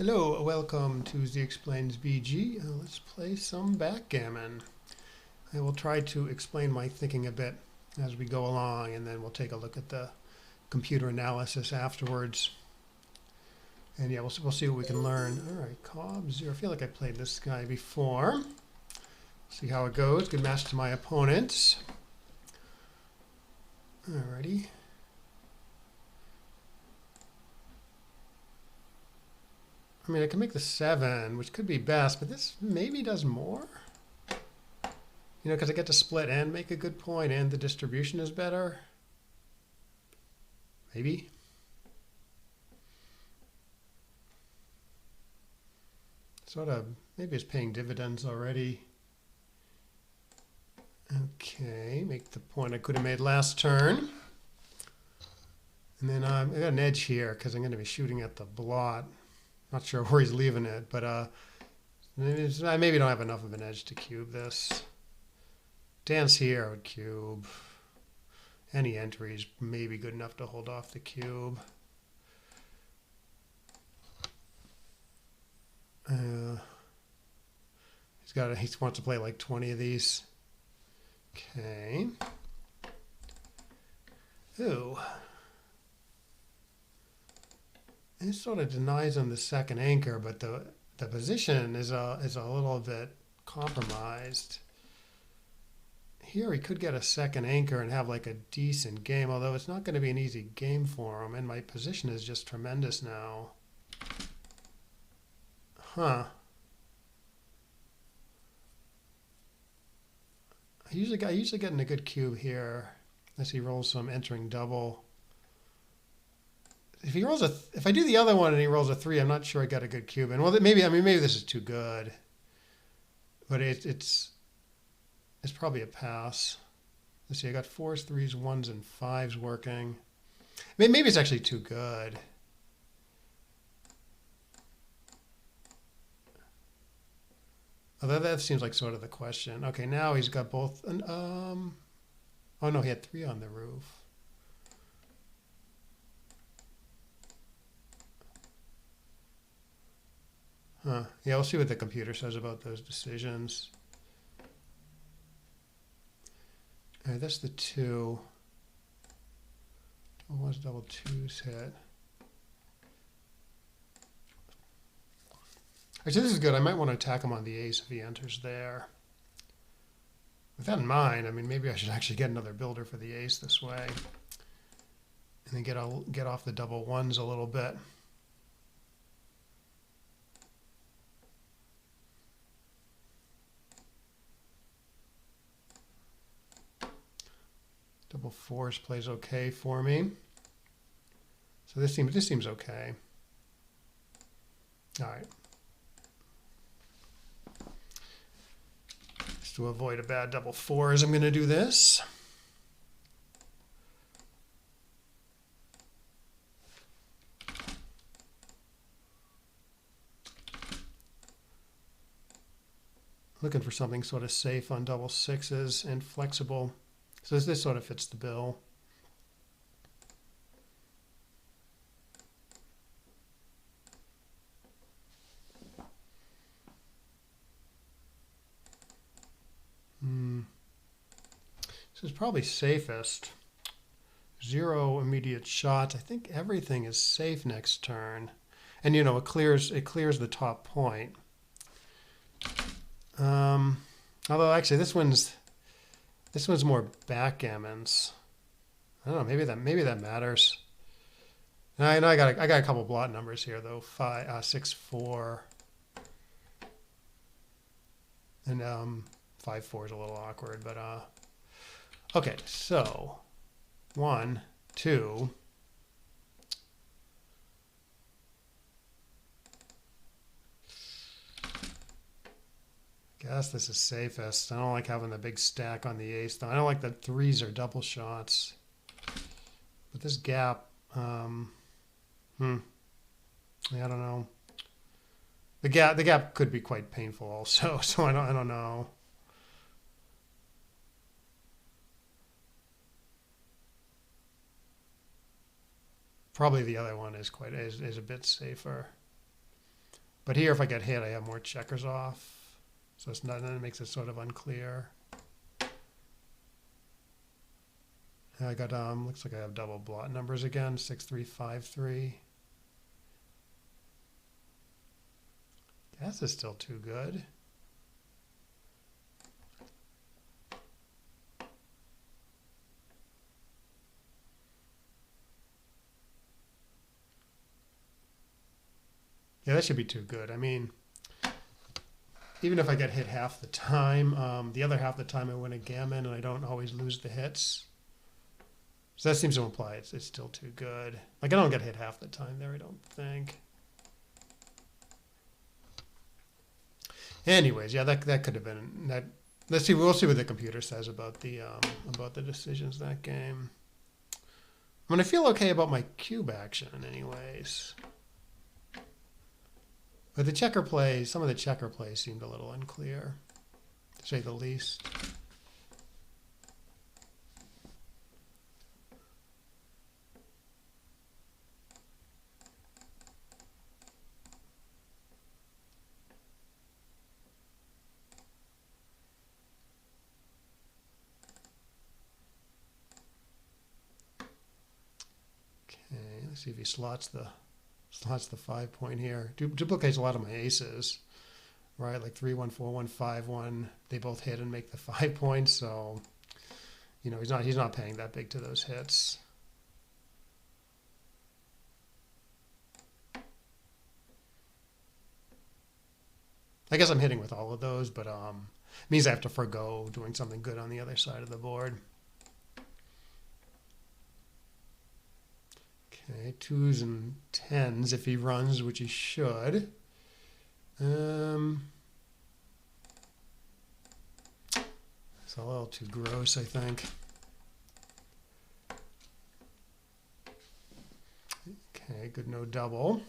Hello, welcome to Z Explains BG. Let's play some backgammon. I will try to explain my thinking a bit as we go along, and then we'll take a look at the computer analysis afterwards. And yeah, we'll see what we can learn. All right, Cobb 0. I feel like I played this guy before. See how it goes. Good match to my opponents. Alrighty. I mean, I can make the 7, which could be best, but this maybe does more. You know, because I get to split and make a good point, and the distribution is better. Maybe. Sort of, maybe it's paying dividends already. Okay, make the point I could have made last turn. And then I got an edge here because I'm going to be shooting at the blot. Not sure where he's leaving it, but I maybe don't have enough of an edge to cube this. Dance here, I would cube. Any entries may be good enough to hold off the cube. He wants to play like 20 of these. Okay. Ooh. It sort of denies him the second anchor, but the position is a little bit compromised. Here he could get a second anchor and have like a decent game, although it's not going to be an easy game for him, and my position is just tremendous now. Huh. I usually getting a good cube here, unless he rolls some entering double. If he rolls if I do the other one and he rolls a 3, I'm not sure I got a good cube. And well, maybe this is too good, but it's probably a pass. Let's see, I got 4s, 3s, 1s, and 5s working. Maybe it's actually too good. Although that seems like sort of the question. Okay, now he's got both. Oh no, he had 3 on the roof. Huh. Yeah, we'll see what the computer says about those decisions. All right, that's the 2. Once double 2s hit. All right, so this is good. I might want to attack him on the ace if he enters there. With that in mind, I mean, maybe I should actually get another builder for the ace this way. And then get off the double 1s a little bit. Double 4s plays okay for me. So this seems okay. All right. Just to avoid a bad double 4s, I'm going to do this. Looking for something sort of safe on double 6s and flexible. So this sort of fits the bill. This is probably safest. 0 immediate shots. I think everything is safe next turn. And you know, it clears the top point. Although actually this one's more backgammons. I don't know, maybe that matters. I know I got a couple blot numbers here though. 5, 6, 4. And 5, 4 is a little awkward, but okay, so 1, 2. Guess this is safest. I don't like having the big stack on the ace though. I don't like that 3s are double shots. But this gap, yeah, I don't know. The gap could be quite painful also, so I don't know. Probably the other one is a bit safer. But here, if I get hit, I have more checkers off. So it's not, then it makes it sort of unclear. I got, looks like I have double blot numbers again, 6353. This is still too good. Yeah, that should be too good. I mean, even if I get hit half the time, the other half the time I win a gammon and I don't always lose the hits. So that seems to imply it's still too good. Like I don't get hit half the time there, I don't think. Anyways, yeah, that could have been that. Let's see. We'll see what the computer says about the decisions in that game. I mean, I feel okay about my cube action, anyways. But the checker plays, some of the checker plays seemed a little unclear, to say the least. Let's see if he slots the 5 point here. Duplicates a lot of my aces, right? Like 3-1, 4-1, 5-1. They both hit and make the 5 points. So, you know, he's not paying that big to those hits. I guess I'm hitting with all of those, but it means I have to forgo doing something good on the other side of the board. Okay, 2s and 10s if he runs, which he should. It's a little too gross, I think. Okay, good, no double.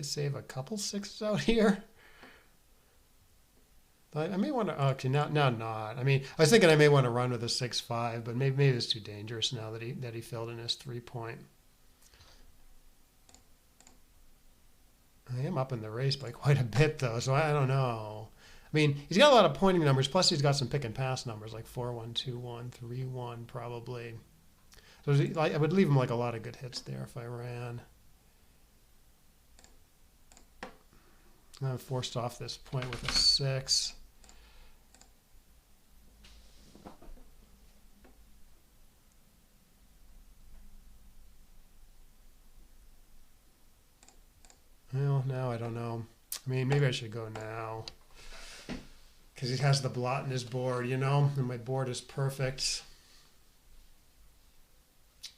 Save a couple sixes out here. I may want to, actually now not. I mean, I was thinking I may want to run with a 6-5, but maybe it's too dangerous now that he filled in his 3 point. I am up in the race by quite a bit though, so I don't know. I mean, he's got a lot of pointing numbers, plus he's got some pick and pass numbers like 4-1, 2-1, 3-1 probably. So I would leave him like a lot of good hits there if I ran. I'm forced off this point with a 6. Well, now I don't know. I mean, maybe I should go now. Because he has the blot in his board, you know? And my board is perfect.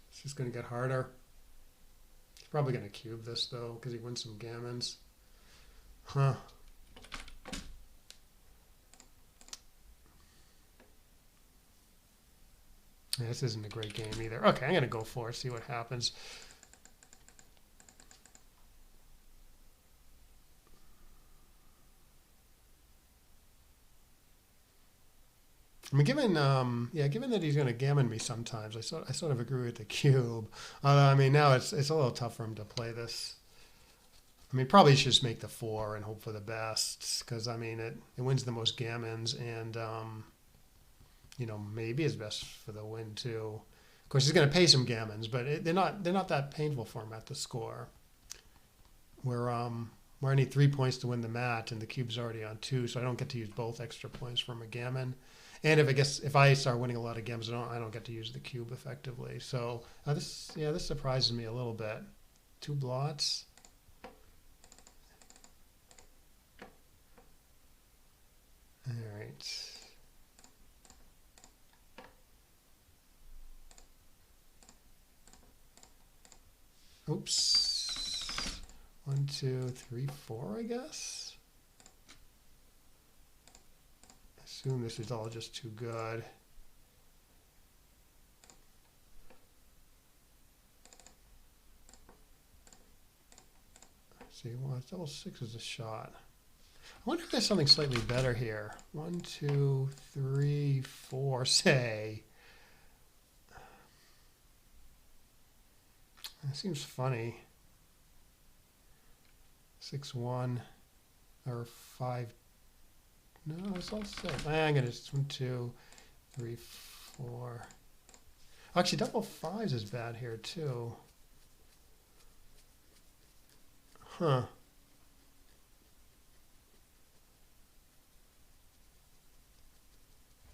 It's just going to get harder. He's probably going to cube this, though, because he wins some gammons. Huh. Yeah, this isn't a great game either. Okay, I'm going to go for it, see what happens. I mean, given that he's going to gammon me sometimes, I sort of agree with the cube. Although, I mean, now it's a little tough for him to play this. I mean, probably should just make the 4 and hope for the best, because I mean, it wins the most gammons, and you know, maybe it's best for the win too. Of course, he's going to pay some gammons, but they're not that painful for him at the score. Where I need 3 points to win the match, and the cube's already on 2, so I don't get to use both extra points from a gammon. And if I start winning a lot of games, I don't get to use the cube effectively. So this surprises me a little bit. 2 blots. All right. Oops. 1, 2, 3, 4, I guess. Assume this is all just too good. See, well, double 6 is a shot. wonder if there's something slightly better here. 1, 2, 3, 4, say. That seems funny. 6, 1, or 5. No, it's all 6. I'm gonna 1, 2, 3, 4. Actually, double 5s is bad here too. Huh.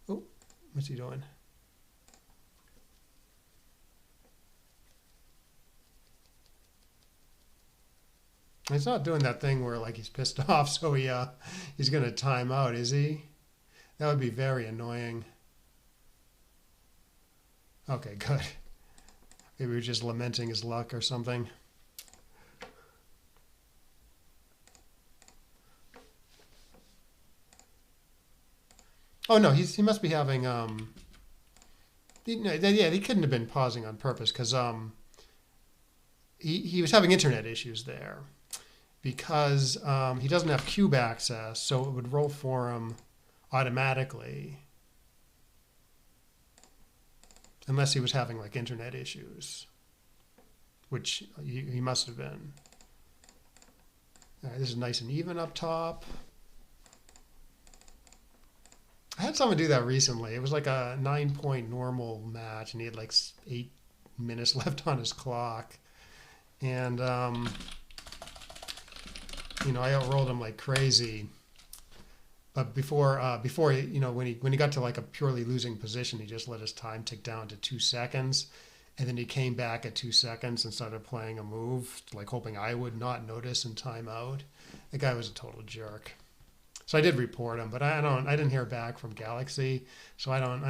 Oh, what's he doing? He's not doing that thing where like he's pissed off, so he's gonna time out, is he? That would be very annoying. Okay, good. Maybe he was just lamenting his luck or something. Oh no, he must be having yeah, he couldn't have been pausing on purpose because he was having internet issues there because he doesn't have cube access, so it would roll for him automatically unless he was having like internet issues, which he must have been. All right, this is nice and even up top. I had someone do that recently. It was like a 9-point normal match, and he had like 8 minutes left on his clock. And, you know, I outrolled him like crazy. But before when he got to like a purely losing position, he just let his time tick down to 2 seconds. And then he came back at 2 seconds and started playing a move, like hoping I would not notice and time out. The guy was a total jerk. So I did report him, but I didn't hear back from Galaxy, so I don't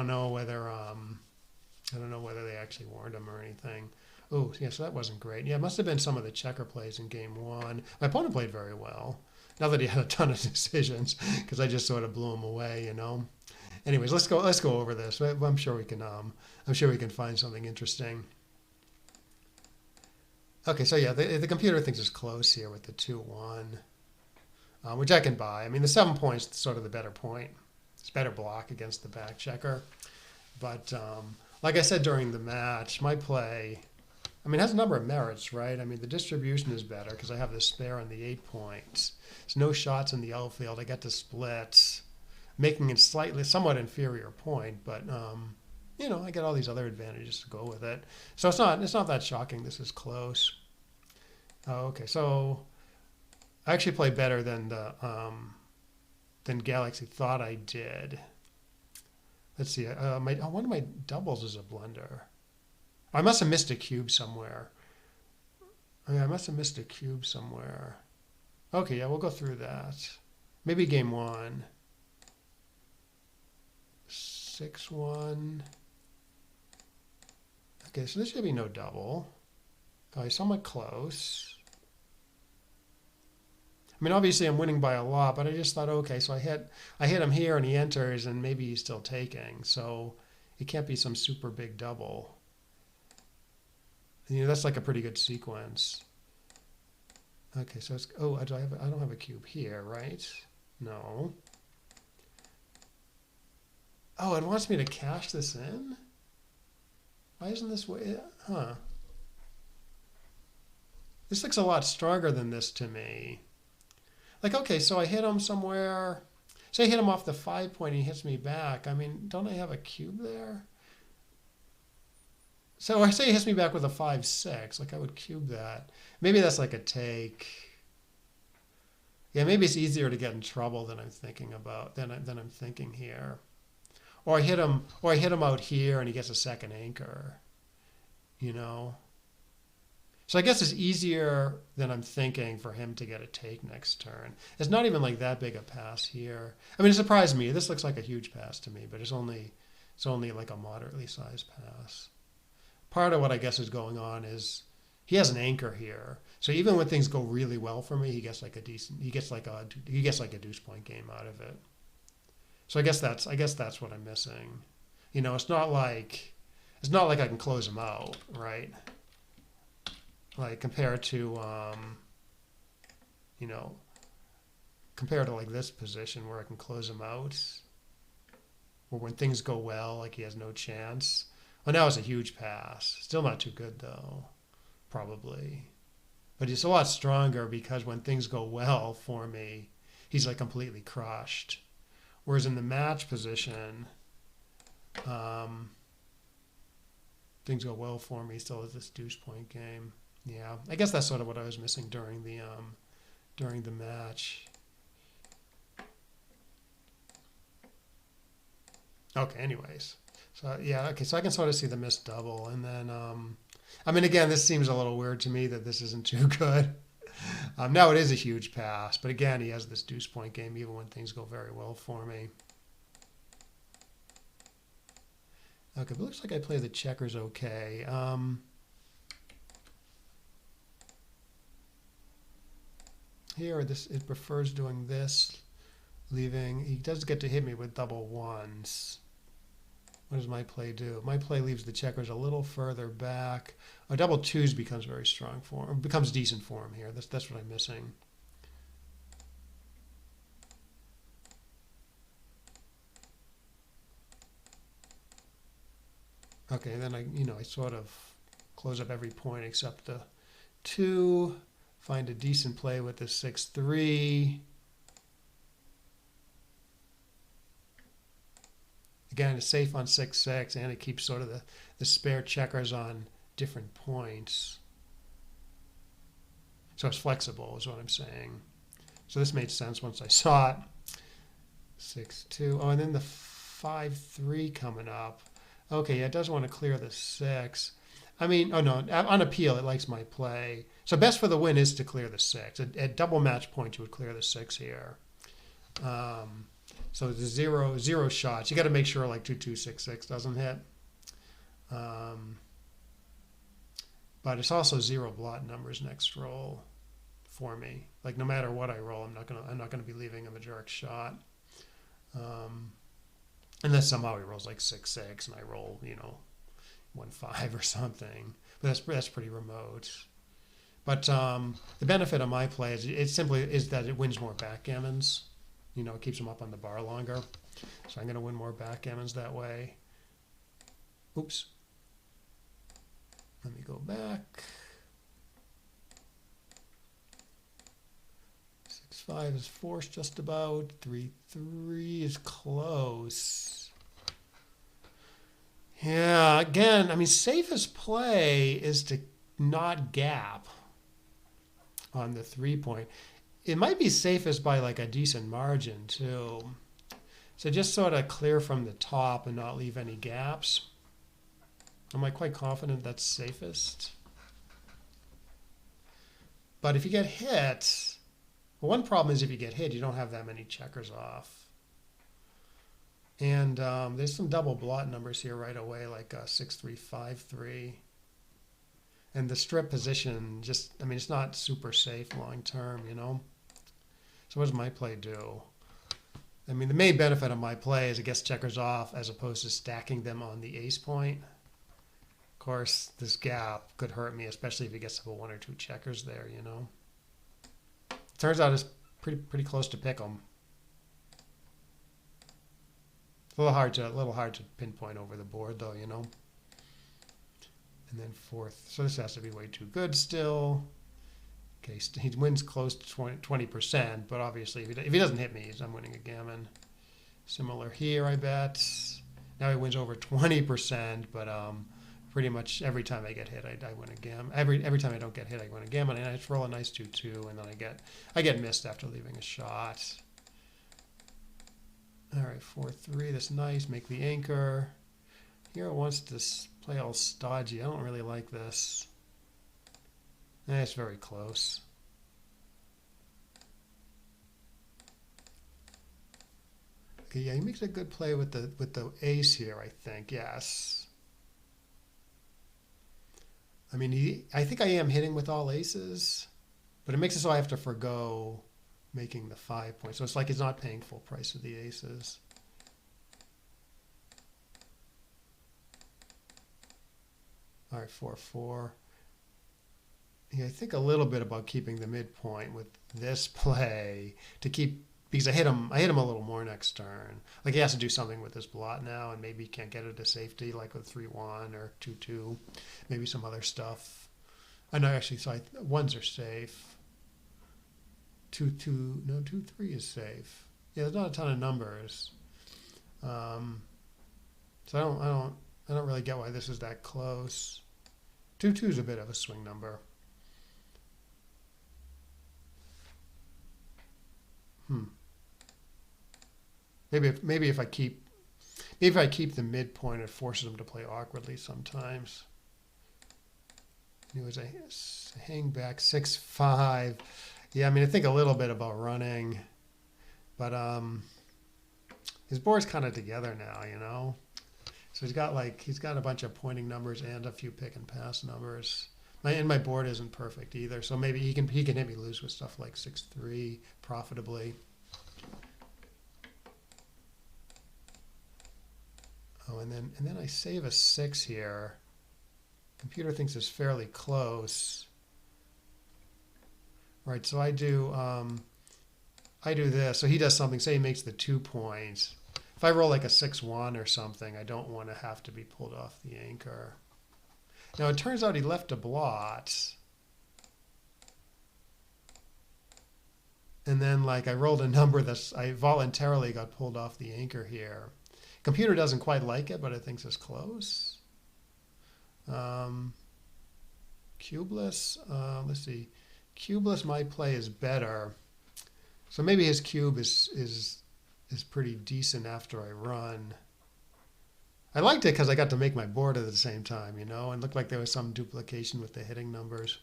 know whether they actually warned him or anything. Oh, yeah, so that wasn't great. Yeah, it must have been some of the checker plays in game 1. My opponent played very well. Not that he had a ton of decisions, because I just sort of blew him away, you know. Anyways, let's go over this. I'm sure we can find something interesting. Okay, so yeah, the computer thinks it's close here with the 2-1. Which I can buy. I mean, the 7 points is sort of the better point. It's better block against the back checker. But like I said during the match, my play, I mean, it has a number of merits, right? I mean, the distribution is better because I have the spare on the 8 points. There's no shots in the outfield. I get to split, making it somewhat inferior point. But, you know, I get all these other advantages to go with it. So it's not that shocking this is close. Oh, okay, so I actually played better than Galaxy thought I did. Let's see. One of my doubles is a blunder. I must have missed a cube somewhere. I must have missed a cube somewhere. Okay, yeah, we'll go through that. Maybe game 1. 6-1. Okay, so this should be no double. Okay, somewhat close. I mean, obviously I'm winning by a lot, but I just thought, okay, so I hit him here and he enters and maybe he's still taking. So it can't be some super big double. You know, that's like a pretty good sequence. Okay, so it's, I don't have a cube here, right? No. Oh, it wants me to cash this in? Why isn't this way? Huh. This looks a lot stronger than this to me. Like, okay, so I hit him somewhere. Say I hit him off the 5 point and he hits me back. I mean, don't I have a cube there? So I say he hits me back with a 5-6. Like, I would cube that. Maybe that's like a take. Yeah, maybe it's easier to get in trouble than I'm thinking about, than I'm thinking here. Or I hit him out here and he gets a second anchor. You know? So I guess it's easier than I'm thinking for him to get a take next turn. It's not even like that big a pass here. I mean, it surprised me. This looks like a huge pass to me, but it's only like a moderately sized pass. Part of what I guess is going on is he has an anchor here. So even when things go really well for me, he gets like a deuce point game out of it. So I guess that's what I'm missing. You know, it's not like I can close him out, right? Like compared to, you know, compared to like this position where I can close him out, or when things go well, like he has no chance. Oh, now it's a huge pass. Still not too good though, probably. But he's a lot stronger because when things go well for me, he's like completely crushed. Whereas in the match position, things go well for me. Still has this deuce point game. Yeah, I guess that's sort of what I was missing during the match. Okay, anyways. So yeah, okay, so I can sort of see the missed double, and then I mean, again, this seems a little weird to me that this isn't too good. Now it is a huge pass, but again, he has this deuce point game even when things go very well for me. Okay, but it looks like I play the checkers okay. Here, it prefers doing this, leaving. He does get to hit me with double ones. What does my play do? My play leaves the checkers a little further back. A double twos becomes very strong for him, becomes decent for him here. That's what I'm missing. Okay, then I sort of close up every point except the 2. Find a decent play with the 6-3. Again, it's safe on 6-6, and it keeps sort of the spare checkers on different points. So it's flexible is what I'm saying. So this made sense once I saw it. 6-2. Oh, and then the 5-3 coming up. Okay, yeah, it does want to clear the 6. I mean, oh no, on appeal, it likes my play. So best for the win is to clear the 6. At double match point, you would clear the 6 here. So the zero shots. You got to make sure like 2-2-6-6 doesn't hit. But it's also 0 blot numbers next roll for me. Like no matter what I roll, I'm not gonna be leaving him a jerk shot. Unless somehow he rolls like 6-6 and I roll 1-5 or something. But that's pretty remote. But the benefit of my play is that it wins more backgammons. It keeps them up on the bar longer. So I'm going to win more backgammons that way. Oops. Let me go back. 6-5 is forced just about. 3-3 is close. Yeah, again, I mean, safest play is to not gap on the 3-point. It might be safest by like a decent margin too. So just sort of clear from the top and not leave any gaps. Am I quite confident that's safest? But if you get hit, well, one problem is if you get hit, you don't have that many checkers off. And there's some double blot numbers here right away, like 6-3, 5-3. And the strip position it's not super safe long term, So what does my play do? I mean, the main benefit of my play is it gets checkers off as opposed to stacking them on the ace point. Of course, this gap could hurt me, especially if he gets up 1 or 2 checkers there, Turns out it's pretty close to pick 'em. A little hard to pinpoint over the board though, And then 4th. So this has to be way too good still. Okay, he wins close to 20%, but obviously if he doesn't hit me, I'm winning a gammon. Similar here, I bet. Now he wins over 20%, but pretty much every time I get hit, I win a gammon. Every time I don't get hit, I win a gammon, and I just roll a nice 2-2, and then I get missed after leaving a shot. All right, 4-3. That's nice. Make the anchor. Here it wants to play all stodgy. I don't really like this. It's very close. Okay, yeah, he makes a good play with the ace here, I think. Yes. I mean, I think I am hitting with all aces, but it makes it so I have to forgo making the 5 point. So it's like he's not paying full price of the aces. All right, 4-4. yeah, I think a little bit about keeping the midpoint with this play to keep because I hit him a little more next turn. Like he has to do something with this blot now, and maybe he can't get it to safety like with 3-1 or 2-2, maybe some other stuff. I know actually, so ones are safe. 2-2, no 2-3 is safe. Yeah, there's not a ton of numbers. So I don't really get why this is that close. 2-2 is a bit of a swing number. Maybe if I keep the midpoint, it forces him to play awkwardly sometimes. Anyways, I hang back 6-5. Yeah, I mean I think a little bit about running, but his board's kind of together now, you know. So he's got a bunch of pointing numbers and a few pick and pass numbers. My board isn't perfect either, so maybe he can hit me loose with stuff like 6-3 profitably. Oh, and then I save a 6 here. Computer thinks it's fairly close. Right, so I do this. So he does something. Say he makes the 2 points. If I roll like a 6-1 or something, I don't want to have to be pulled off the anchor. Now it turns out he left a blot. And then like I rolled a number I voluntarily got pulled off the anchor here. Computer doesn't quite like it, but it thinks it's close. Cubeless, let's see. Cubeless, my play is better. So maybe his cube is pretty decent after I run. I liked it because I got to make my board at the same time, you know, and looked like there was some duplication with the hitting numbers.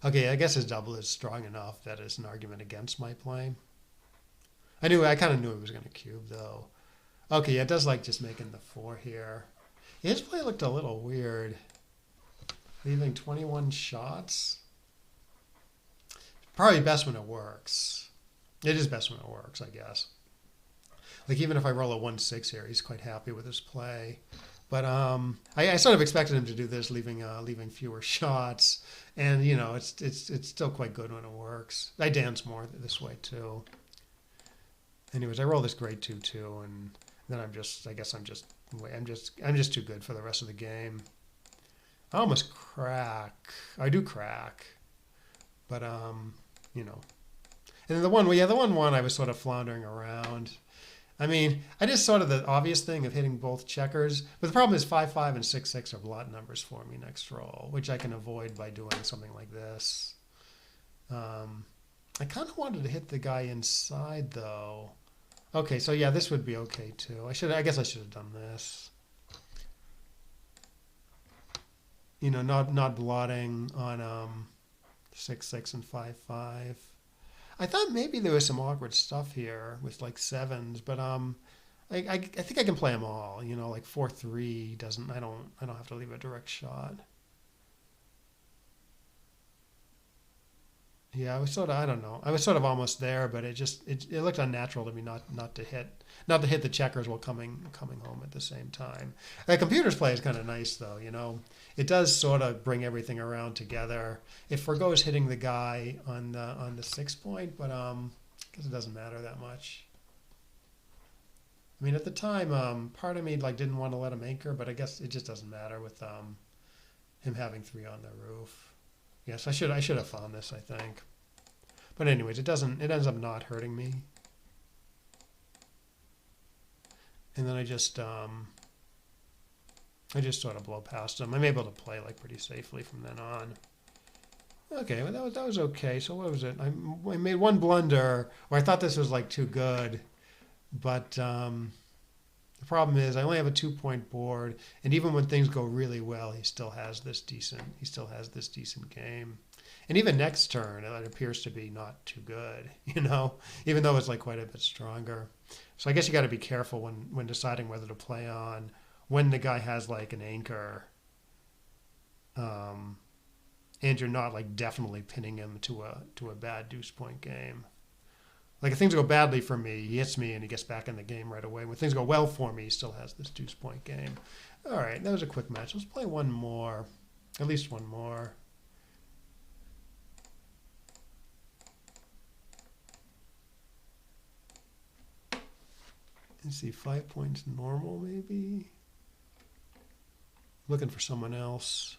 Okay, I guess his double is strong enough that it's an argument against my play. I kind of knew he was going to cube though. Okay, yeah, it does like just making the 4 here. His play looked a little weird. Leaving 21 shots. Probably best when it works. It is best when it works, I guess. Like even if I roll a 1-6 here, he's quite happy with his play. But I sort of expected him to do this, leaving fewer shots, and you know it's still quite good when it works. I dance more this way too. Anyways, I roll this great 2-2, and then I'm just too good for the rest of the game. I almost crack. I do crack, but you know. And then the 1-1 I was sort of floundering around. I mean, I just sort of the obvious thing of hitting both checkers, but the problem is 5-5 and 6-6 are blot numbers for me next roll, which I can avoid by doing something like this. I kind of wanted to hit the guy inside though. Okay, so yeah, this would be okay too. I guess I should have done this. You know, not blotting on 6-6 and 5-5. I thought maybe there was some awkward stuff here with like 7s, but I think I can play them all. You know, like 4-3 doesn't. I don't have to leave a direct shot. Yeah, I don't know. I was sort of almost there, but it looked unnatural to me not to hit the checkers while coming home at the same time. The computer's play is kind of nice though, you know. It does sort of bring everything around together. It forgoes hitting the guy on the 6 point, but I guess it doesn't matter that much. I mean, at the time, part of me like didn't want to let him anchor, but I guess it just doesn't matter with him having 3 on the roof. Yes, I should have found this, I think. But anyways, it ends up not hurting me. And then I just sort of blow past him. I'm able to play like pretty safely from then on. Okay, well that was okay. So what was it? I made one blunder where I thought this was like too good, but the problem is I only have a 2-point board, and even when things go really well, he still has this decent game. And even next turn, it appears to be not too good, you know, even though it's like quite a bit stronger. So I guess you got to be careful when deciding whether to play on when the guy has like an anchor, and you're not like definitely pinning him to a bad deuce point game. Like if things go badly for me, he hits me and he gets back in the game right away. When things go well for me, he still has this deuce point game. All right, that was a quick match. Let's play one more. At least one more. Let's see, 5 points normal maybe. Looking for someone else.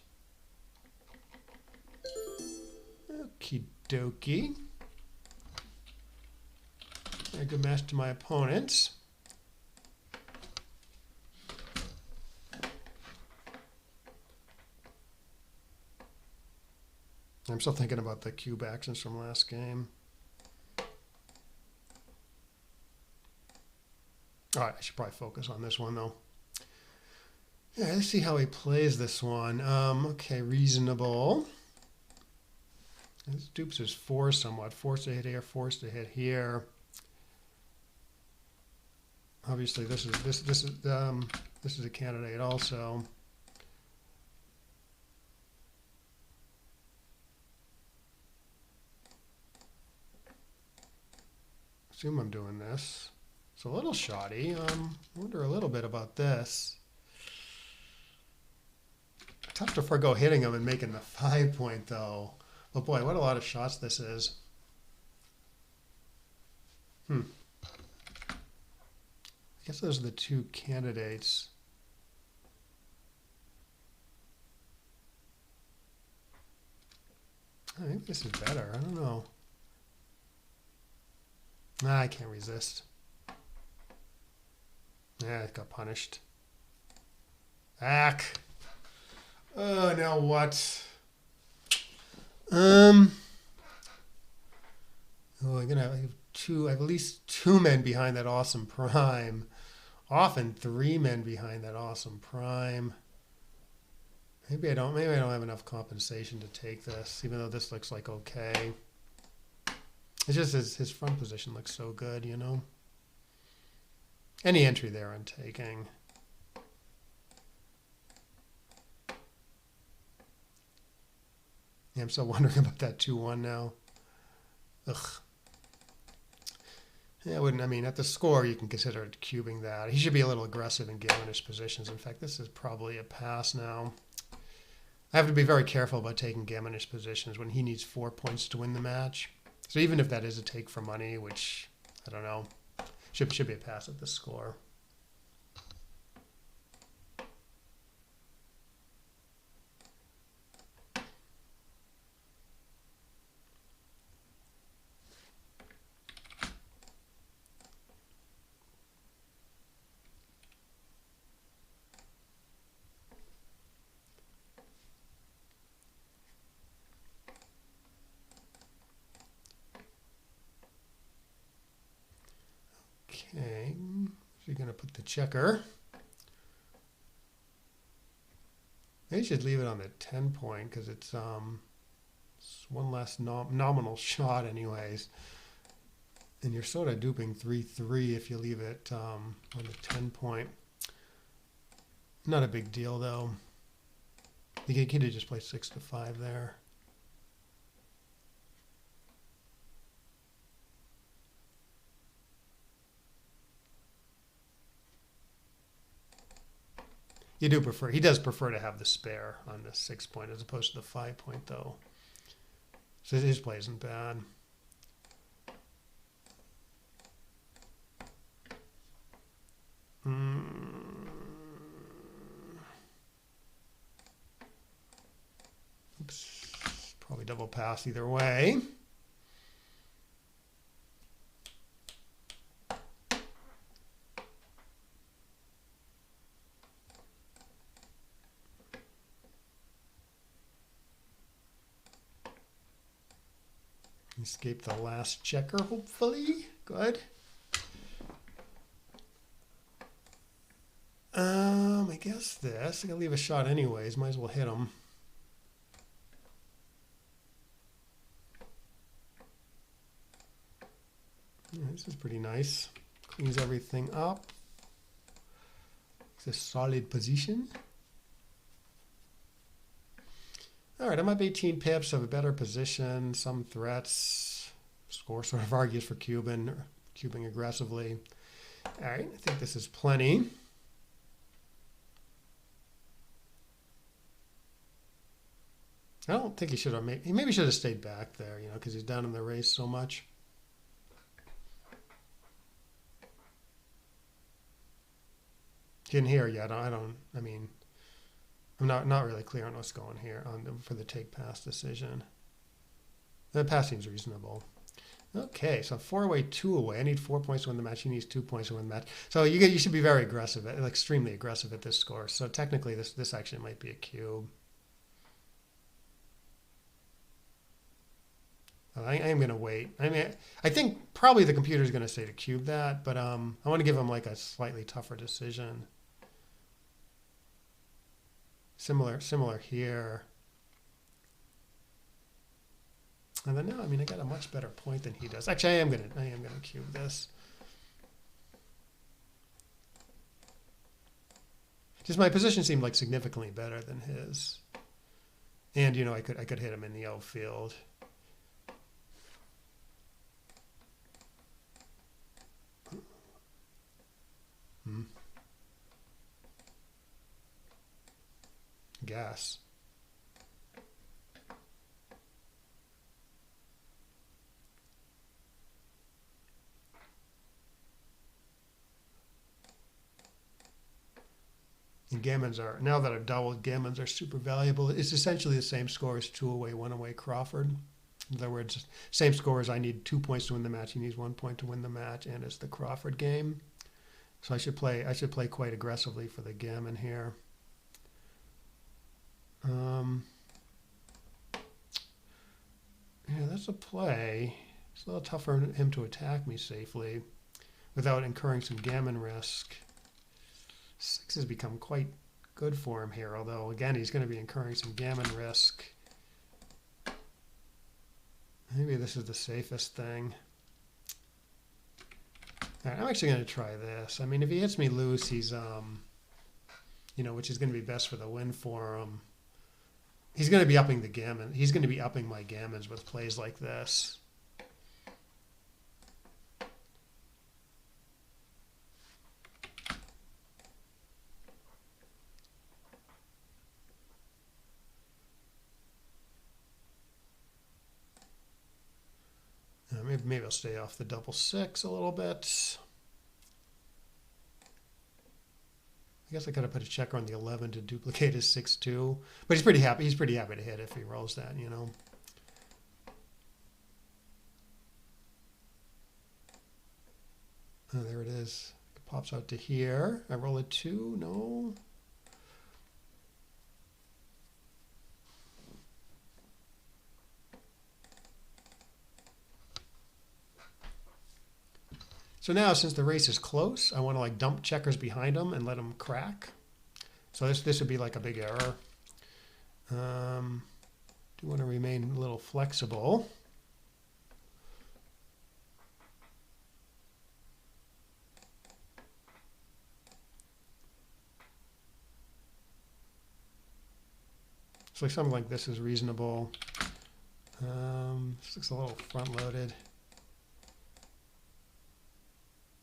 Okie dokie. A good match to my opponents. I'm still thinking about the cube actions from last game. All right, I should probably focus on this one though. Yeah, let's see how he plays this one. Okay, reasonable. This dupes is forced somewhat. Forced to hit here, forced to hit here. Obviously, this is a candidate also. Assume I'm doing this. It's a little shoddy. I wonder a little bit about this. Tough to forego hitting him and making the 5 point though. But boy, what a lot of shots this is. I guess those are the two candidates. I think this is better. I don't know. Nah, I can't resist. Yeah, it got punished. Ack. Oh, now what? Oh, I'm gonna have at least two men behind that awesome prime. Often three men behind that awesome prime. Maybe I don't have enough compensation to take this, even though this looks like okay. It's just his front position looks so good, you know. Any entry there I'm taking. Yeah, I'm still wondering about that 2-1 now. Ugh. Yeah, I mean, at the score, you can consider it cubing that. He should be a little aggressive in gamonish positions. In fact, this is probably a pass now. I have to be very careful about taking gamonish positions when he needs 4 points to win the match. So even if that is a take for money, which, I don't know, should be a pass at the score. Okay, so you're going to put the checker. Maybe you should leave it on the 10 point because it's one less nominal shot anyways. And you're sort of duping 3-3 if you leave it on the 10 point. Not a big deal though. You could just play 6-5 there. You do prefer, he does prefer to have the spare on the 6 point as opposed to the 5 point though. So his play isn't bad. Oops, probably double pass either way. Escape the last checker, hopefully. Good. I guess this. I'm gonna leave a shot anyways. Might as well hit him. Yeah, this is pretty nice. Cleans everything up. It's a solid position. All right, I'm up 18 pips, have a better position, some threats. Score sort of argues for cubing aggressively. All right, I think this is plenty. I don't think he should have made. He maybe should have stayed back there, you know, because he's down in the race so much. In here yet, I don't. I mean, I'm not really clear on what's going here for the take pass decision. The pass seems reasonable. Okay, so 4 away, 2 away. I need 4 points to win the match. He needs 2 points to win the match. So you should be very aggressive, extremely aggressive at this score. So technically, this actually might be a cube. I am going to wait. I mean, I think probably the computer is going to say to cube that, but I want to give him like a slightly tougher decision. Similar here. And then no, I mean, I got a much better point than he does. Actually, I am gonna cube this. Just my position seemed like significantly better than his, and you know, I could hit him in the outfield. Gas. And gammons are, now that I've doubled, gammons are super valuable. It's essentially the same score as 2 away, 1 away Crawford. In other words, same score as I need 2 points to win the match. He needs 1 point to win the match, and it's the Crawford game. So I should play quite aggressively for the gammon here. Yeah, that's a play. It's a little tough for him to attack me safely without incurring some gammon risk. 6 has become quite good for him here, although again he's going to be incurring some gammon risk. Maybe this is the safest thing. All right, I'm actually going to try this. I mean, if he hits me loose, he's you know, which is going to be best for the win for him. He's going to be upping the gammon. He's going to be upping my gammons with plays like this. Maybe I'll stay off the double 6 a little bit. I guess I could have put a checker on the 11 to duplicate his 6-2, but he's pretty happy. He's pretty happy to hit if he rolls that, you know. Oh, there it is. It pops out to here. I roll a 2. No. So now, since the race is close, I want to like dump checkers behind him and let him crack. So this would be like a big error. Do want to remain a little flexible. So something like this is reasonable. This looks a little front-loaded.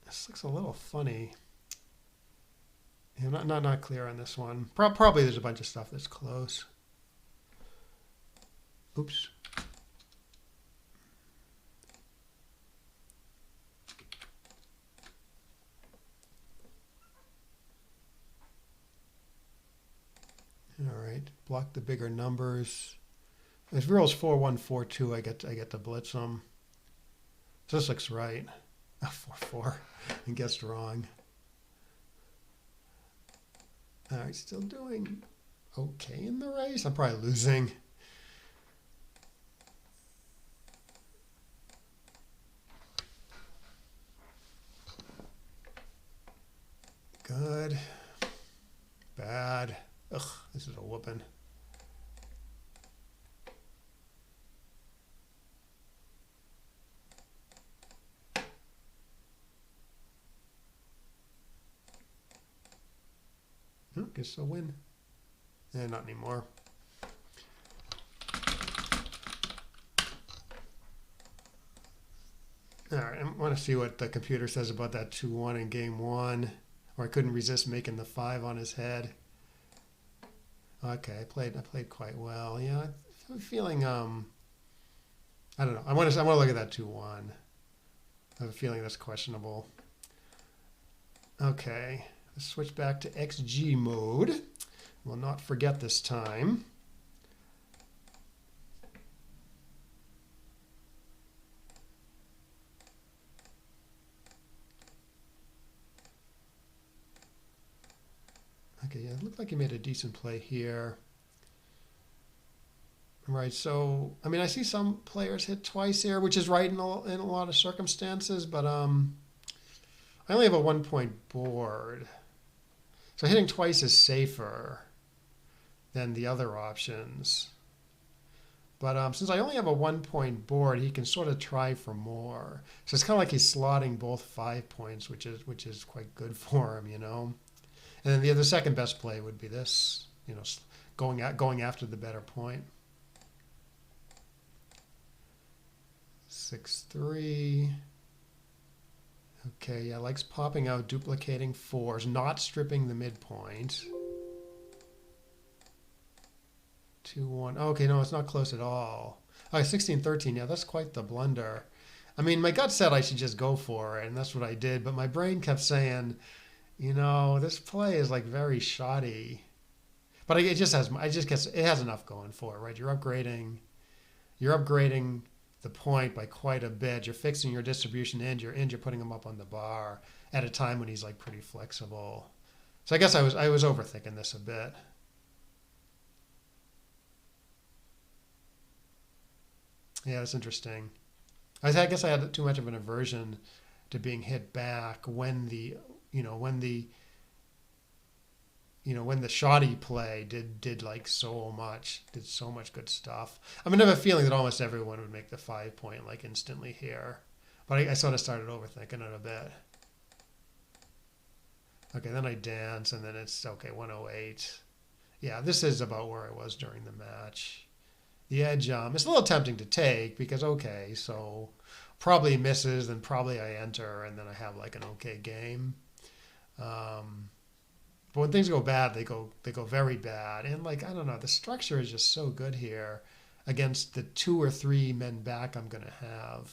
This looks a little funny. Yeah, not clear on this one. Probably there's a bunch of stuff that's close. Oops. All right, block the bigger numbers. If he rolls 4-1-4-2, I get to blitz him. So this looks right. 4-4 and guessed wrong. All right, still doing okay in the race. I'm probably losing. Good. Bad. Ugh, this is a whooping. Guess I'll win. Not anymore. All right, I want to see what the computer says about that 2-1 in game 1. Or I couldn't resist making the 5 on his head. Okay, I played quite well. Yeah, I'm feeling, I don't know. I want to look at that 2-1. I have a feeling that's questionable. Okay, let's switch back to XG mode. We'll not forget this time. Okay, yeah, it looked like he made a decent play here. Right, so, I mean, I see some players hit twice here, which is right in a lot of circumstances, but I only have a 1-point board. So hitting twice is safer than the other options. But since I only have a 1-point board, he can sort of try for more. So it's kind of like he's slotting both 5 points, which is quite good for him, you know. And then the other second best play would be this, you know, going after the better point. 6-3. Okay, yeah, likes popping out, duplicating 4s, not stripping the midpoint. 2-1. Oh, okay, no, it's not close at all. Oh, 16-13. Yeah, that's quite the blunder. I mean, my gut said I should just go for it, and that's what I did. But my brain kept saying, you know, this play is like very shoddy. But it just has, it has enough going for it, right? You're upgrading the point by quite a bit. You're fixing your distribution and you're putting him up on the bar at a time when he's like pretty flexible. So I guess I was overthinking this a bit. Yeah, that's interesting. I guess I had too much of an aversion to being hit back when the shoddy play did so much good stuff. I mean, I have a feeling that almost everyone would make the 5-point like instantly here, but I sort of started overthinking it a bit. Okay, then I dance, and then it's okay, 108. Yeah, this is about where I was during the match. The edge, it's a little tempting to take because, okay, so probably misses, then probably I enter, and then I have like an okay game. But when things go bad, they go very bad. And like, I don't know, the structure is just so good here against the 2 or 3 men back I'm going to have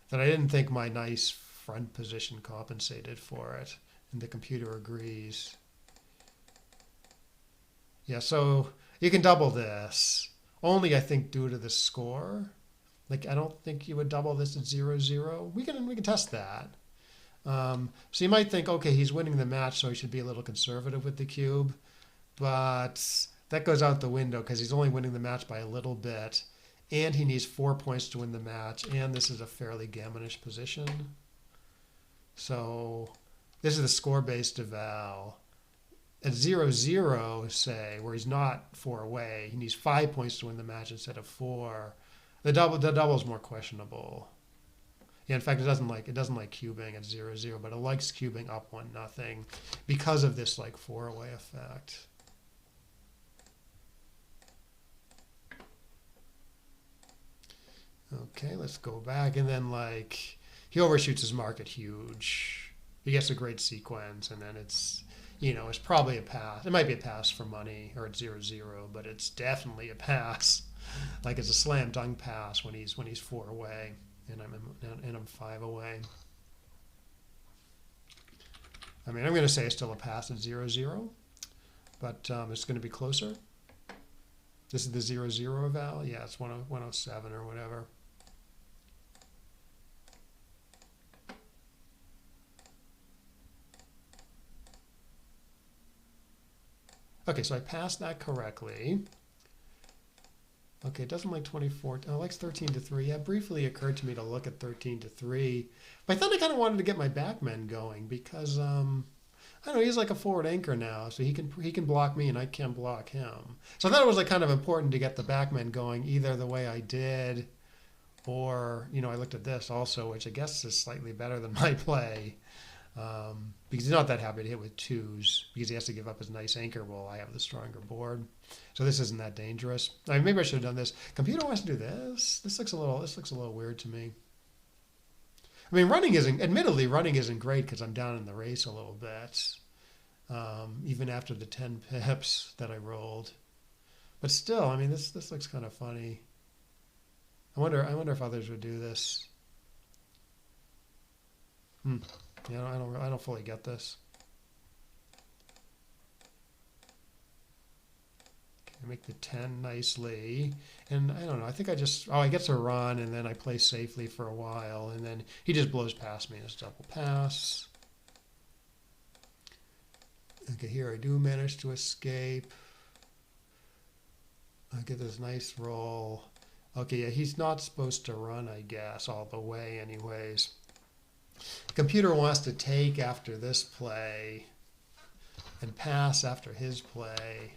that I didn't think my nice front position compensated for it. And the computer agrees. Yeah, so you can double this. Only, I think, due to the score. Like, I don't think you would double this at 0-0. We can test that. So you might think, okay, he's winning the match, so he should be a little conservative with the cube. But that goes out the window because he's only winning the match by a little bit. And he needs 4 points to win the match. And this is a fairly gammonish position. So this is the score-based eval. At 0-0, say, where he's not 4 away, he needs 5 points to win the match instead of 4. The double is more questionable. Yeah, in fact, it doesn't like cubing at 0-0, but it likes cubing up 1-0 because of this like 4-away effect. Okay, let's go back, and then like he overshoots his market huge. He gets a great sequence, and then it's probably a pass. It might be a pass for money, or it's 0-0, but it's definitely a pass. Like it's a slam dunk pass when he's 4 away. And I'm 5 away. I mean, I'm going to say it's still a pass at 0-0, but it's going to be closer. This is the 0-0 eval. Yeah, it's 107 or whatever. Okay, so I passed that correctly. Okay, it doesn't like 24. Oh, it likes 13-3. Yeah, briefly occurred to me to look at 13-3. But I thought I kind of wanted to get my backmen going because I don't know, he's like a forward anchor now, so he can block me and I can block him. So I thought it was like kind of important to get the backmen going either the way I did, or I looked at this also, which I guess is slightly better than my play. Because he's not that happy to hit with 2s because he has to give up his nice anchor while I have the stronger board. So this isn't that dangerous. I mean, maybe I should have done this. Computer wants to do this. This looks a little weird to me. I mean, admittedly, running isn't great because I'm down in the race a little bit, even after the 10 pips that I rolled. But still, I mean, this looks kind of funny. I wonder if others would do this. Hmm. Yeah, I don't fully get this. I make the 10 nicely. And I don't know, I think I get to run and then I play safely for a while and then he just blows past me. It's double pass. Okay, here I do manage to escape. I get this nice roll. Okay, yeah, he's not supposed to run, I guess, all the way anyways. Computer wants to take after this play and pass after his play.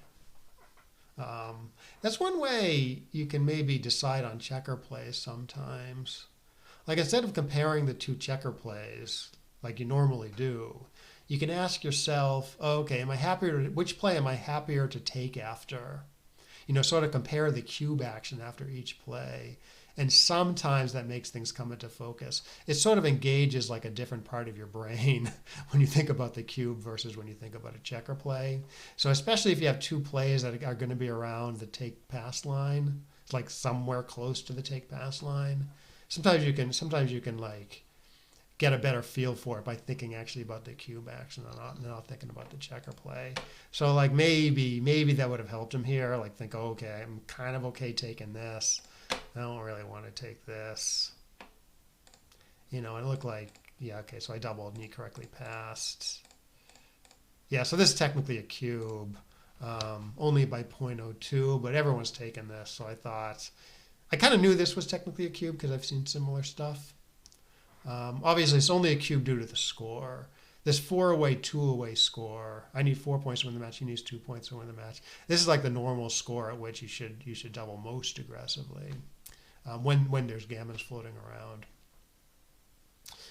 That's one way you can maybe decide on checker plays sometimes. Like instead of comparing the two checker plays like you normally do, you can ask yourself, okay, which play am I happier to take after? Sort of compare the cube action after each play. And sometimes that makes things come into focus. It sort of engages like a different part of your brain when you think about the cube versus when you think about a checker play. So especially if you have two plays that are going to be around the take pass line, it's like somewhere close to the take pass line. Sometimes you can like get a better feel for it by thinking actually about the cube action and not thinking about the checker play. So like maybe that would have helped him here. Like think, oh, okay, I'm kind of okay taking this. I don't really want to take this. It looked like, yeah, okay, so I doubled and he correctly passed. Yeah, so this is technically a cube, only by 0.02, but everyone's taken this. So I kind of knew this was technically a cube because I've seen similar stuff. Obviously, it's only a cube due to the score. This 4-away, 2-away score. I need 4 points to win the match. He needs 2 points to win the match. This is like the normal score at which you should double most aggressively when there's gammons floating around.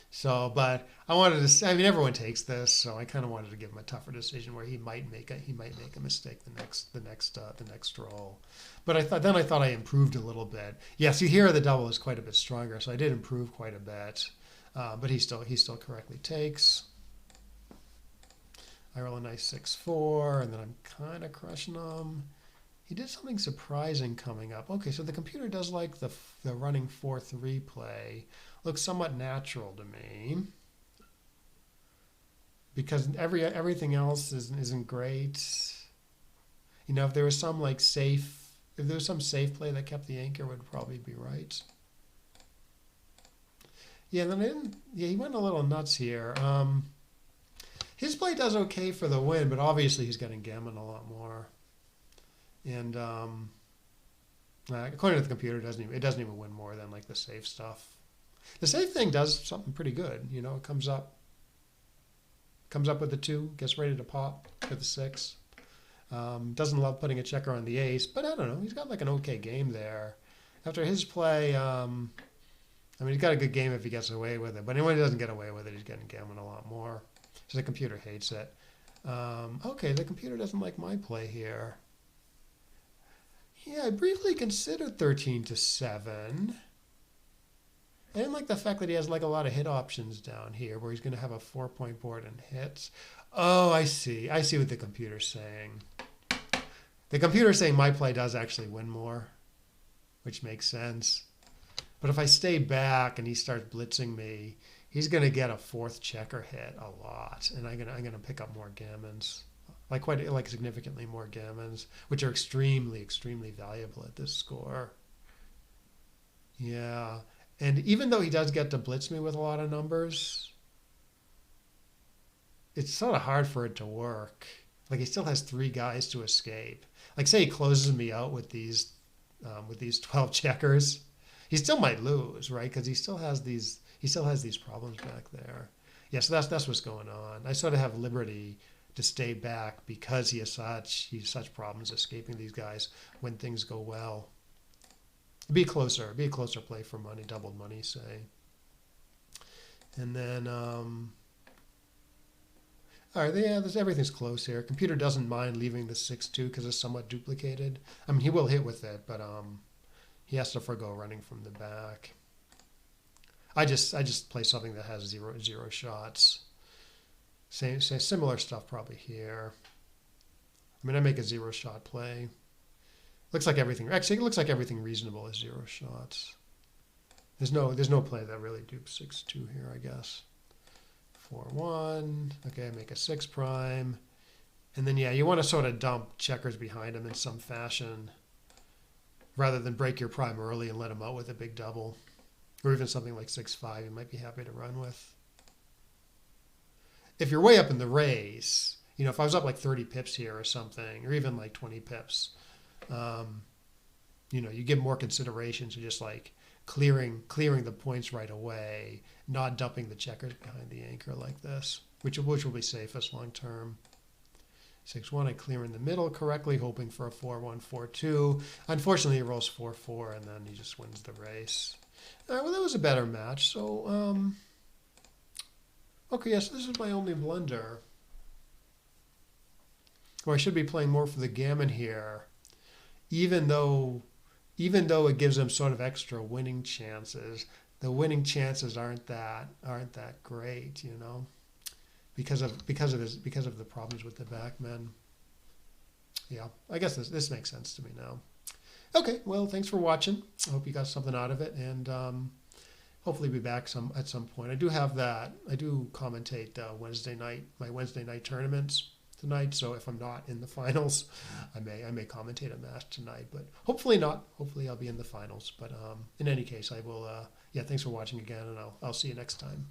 So, but I wanted to. I mean, everyone takes this, so I kind of wanted to give him a tougher decision where he might make a mistake the next roll. But I thought I improved a little bit. Yes, you hear the double is quite a bit stronger, so I did improve quite a bit. But he still correctly takes. I roll a nice 6-4, and then I'm kind of crushing him. He did something surprising coming up. Okay, so the computer does like the running 4-3 play. Looks somewhat natural to me because everything else isn't great. If there was some safe play that kept the anchor, would probably be right. Yeah, he went a little nuts here. His play does okay for the win, but obviously he's getting gammon a lot more. And according to the computer, it doesn't even win more than like the safe stuff. The safe thing does something pretty good. It comes up with the 2, gets ready to pop with the 6. Doesn't love putting a checker on the ace, but I don't know. He's got like an okay game there. After his play, he's got a good game if he gets away with it. But when he doesn't get away with it, he's getting gammon a lot more. So the computer hates it. Okay, the computer doesn't like my play here. Yeah, I briefly considered 13-7. I didn't like the fact that he has like a lot of hit options down here where he's going to have a 4-point board and hits. Oh, I see. I see what the computer's saying. The computer's saying my play does actually win more, which makes sense. But if I stay back and he starts blitzing me, he's going to get a 4th checker hit a lot, and I'm going to pick up more gammons, like significantly more gammons, which are extremely, extremely valuable at this score. Yeah. And even though he does get to blitz me with a lot of numbers, it's sort of hard for it to work. Like he still has 3 guys to escape. Like say he closes me out with these 12 checkers, he still might lose, right? Because he still has these problems back there. Yeah, so that's what's going on. I sort of have liberty to stay back because he has such problems escaping these guys when things go well. Be a closer play for money, doubled money, say. And then, all right, yeah, everything's close here. Computer doesn't mind leaving the 6-2 because it's somewhat duplicated. I mean, he will hit with it, but he has to forgo running from the back. I just play something that has zero shots. Similar stuff probably here. I mean, I make a 0-shot play. Looks like everything. Actually, it looks like everything reasonable is 0 shots. There's no play that really dupes 6-2 here, I guess. 4-1. Okay, I make a 6 prime. And then, yeah, you want to sort of dump checkers behind him in some fashion rather than break your prime early and let him out with a big double. Or even something like 6-5 you might be happy to run with. If you're way up in the race, you know, if I was up like 30 pips here or something, or even like 20 pips, you know, you give more consideration to just like clearing the points right away, not dumping the checkers behind the anchor like this, which will be safest long term. 6-1, I clear in the middle correctly, hoping for a 4-1, 4-2. Unfortunately, he rolls 4-4, and then he just wins the race. All right, well, that was a better match. So, okay, yes, this is my only blunder. Or I should be playing more for the gammon here, even though it gives him sort of extra winning chances. The winning chances aren't that great, you know, because of the problems with the backmen. Yeah, I guess this makes sense to me now. Okay, well, thanks for watching. I hope you got something out of it, and hopefully be back at some point. I do commentate my Wednesday night tournaments tonight. So if I'm not in the finals, I may commentate a match tonight, but hopefully not. Hopefully I'll be in the finals. But in any case, I will. Yeah, thanks for watching again, and I'll see you next time.